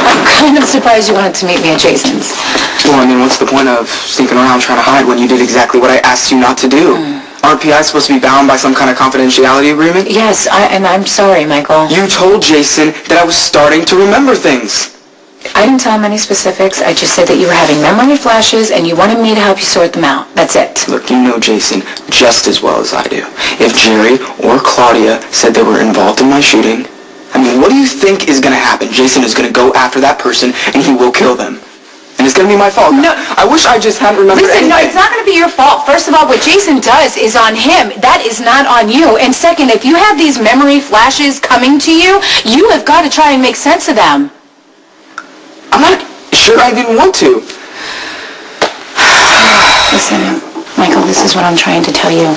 I'm kind of surprised you wanted to meet me at JaSam's. Well, I mean, what's the point of sneaking around trying to hide when you did exactly what I asked you not to do? RPI is supposed to be bound by some kind of confidentiality agreement? Yes, and I'm sorry, Michael. You told Jason that I was starting to remember things. I didn't tell him any specifics. I just said that you were having memory flashes and you wanted me to help you sort them out. That's it. Look, you know Jason just as well as I do. If Jerry or Claudia said they were involved in my shooting, I mean, what do you think is going to happen? Jason is going to go after that person and he will kill them. And it's going to be my fault. No. I wish I just hadn't remembered anything. No, it's not going to be your fault. First of all, what Jason does is on him. That is not on you. And second, if you have these memory flashes coming to you, you have got to try and make sense of them. I'm not sure I didn't want to. Listen, Michael, this is what I'm trying to tell you.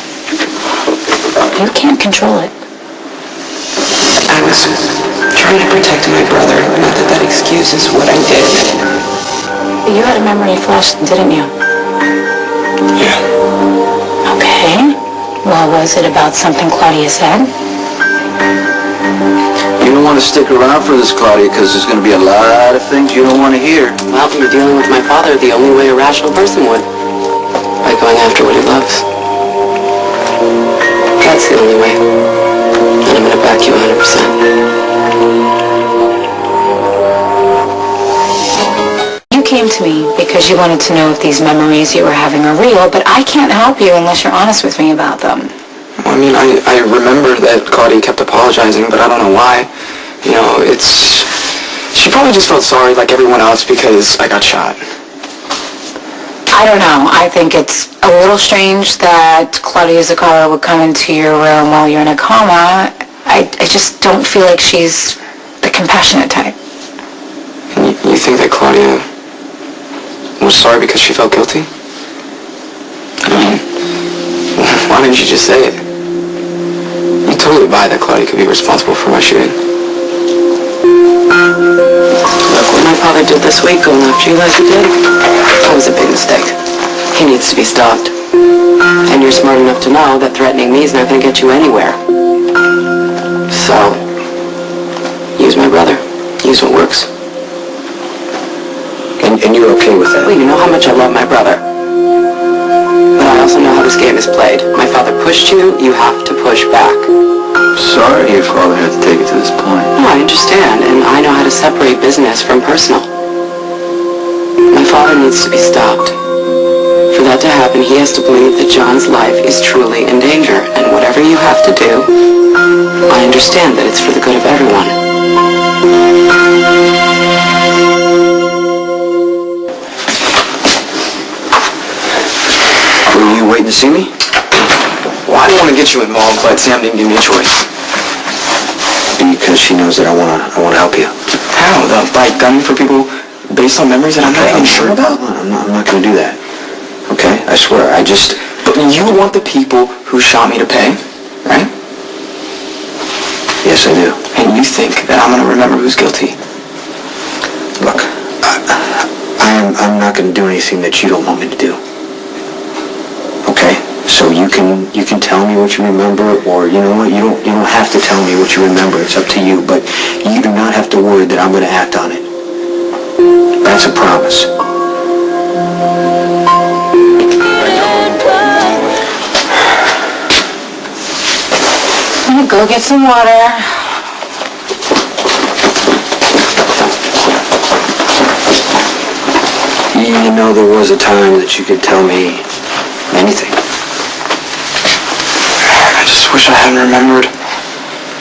You can't control it. I was trying to protect my brother. Not that that excuses what I did. You had a memory flash, didn't you? Yeah. Okay. Well, was it about something Claudia said? You don't want to stick around for this, Claudia, because there's going to be a lot of things you don't want to hear. Well, you're dealing with my father the only way a rational person would. By going after what he loves. That's the only way. And I'm going to back you 100%. You came to me because you wanted to know if these memories you were having are real, but I can't help you unless you're honest with me about them. Well, I mean, I remember that Claudia kept apologizing, but I don't know why. You know, she probably just felt sorry like everyone else because I got shot. I don't know. I think it's a little strange that Claudia Zakara would come into your room while you're in a coma. I just don't feel like she's the compassionate type. And you think that Claudia was sorry because she felt guilty? I mean, why didn't you just say it? You totally buy that Claudia could be responsible for my shooting. Look, what my father did this week, going after you like he did, that was a big mistake. He needs to be stopped. And you're smart enough to know that threatening me is not going to get you anywhere. So, use my brother. Use what works. And you're okay with that? Well, you know how much I love my brother. But I also know how this game is played. My father pushed you, you have to push back. Sorry your father had to take it to this point. No, I understand, and I know how to separate business from personal. My father needs to be stopped. For that to happen, he has to believe that John's life is truly in danger, and whatever you have to do, I understand that it's for the good of everyone. Were you waiting to see me? Well, I didn't want to get you involved, but Sam didn't give me a choice. Because she knows that I want to help you. How? By gunning for people based on memories that I'm not even sure about? I'm not going to do that. Okay? I swear. But you want the people who shot me to pay, right? Yes, I do. And you think that I'm going to remember who's guilty? Look, I'm not going to do anything that you don't want me to do. Okay? So you can tell me what you remember, or you know what, you don't have to tell me what you remember. It's up to you, but you do not have to worry that I'm going to act on it. That's a promise. I'm gonna go get some water. You know, there was a time that you could tell me anything. I just wish I hadn't remembered.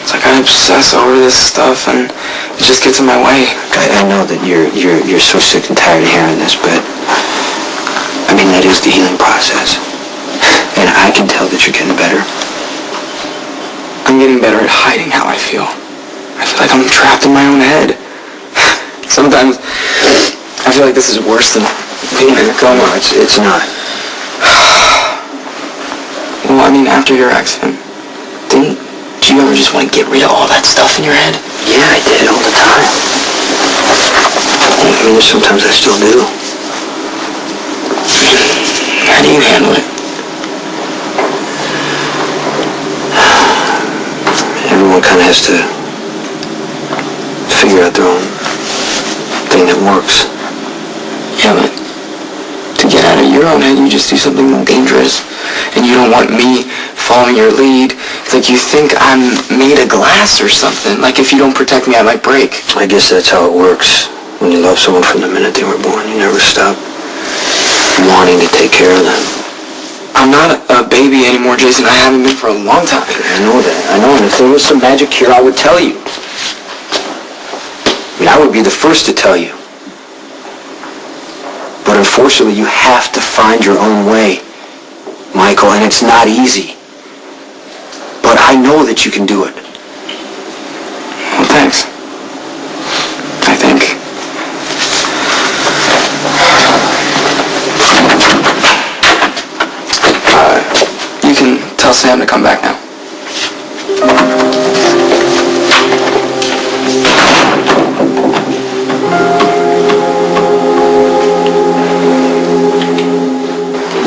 It's like I obsess over this stuff and it just gets in my way. I know that you're so sick and tired of hearing this, but I mean, that is the healing process. And I can tell that you're getting better. I'm getting better at hiding how I feel. I feel like I'm trapped in my own head. Sometimes I feel like this is worse than being in a coma. No, it's not. Well, I mean, after your accident, didn't you ever just want to get rid of all that stuff in your head? Yeah, I did all the time. I mean, sometimes I still do. How do you handle it? Everyone kind of has to figure out their own thing that works. Yeah, but to get out of your own head, you just do something dangerous. And you don't want me following your lead. It's like you think I'm made of glass or something. Like if you don't protect me, I might break. I guess that's how it works. When you love someone from the minute they were born, you never stop wanting to take care of them. I'm not a baby anymore, Jason. I haven't been for a long time. I know that. I know, and if there was some magic cure, I would tell you. I mean, I would be the first to tell you. But unfortunately, you have to find your own way, Michael, and it's not easy. But I know that you can do it. Well, thanks. I think. You can tell Sam to come back now.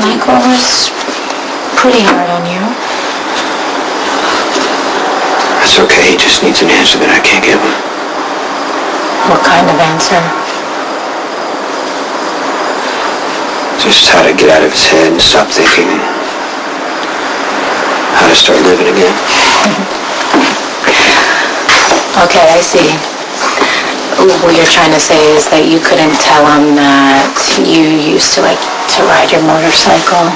Michael was pretty hard on you. That's okay. He just needs an answer that I can't give him. What kind of answer? Just how to get out of his head and stop thinking. How to start living again. Okay, I see. What you're trying to say is that you couldn't tell him that you used to like to ride your motorcycle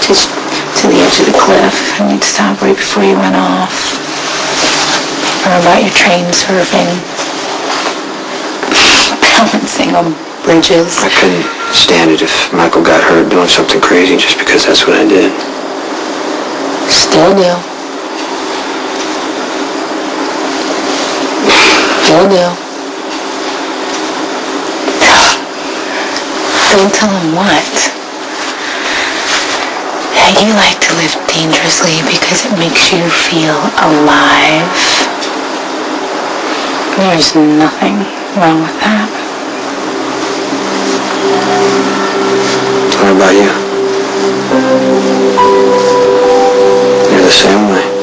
just to the edge of the cliff and you'd stop right before you went off. Or about your train surfing, balancing on bridges. I couldn't stand it if Michael got hurt doing something crazy just because that's what I did. Still do. Still do. Don't tell him what. You like to live dangerously because it makes you feel alive. There's nothing wrong with that. What about you? You're the same way.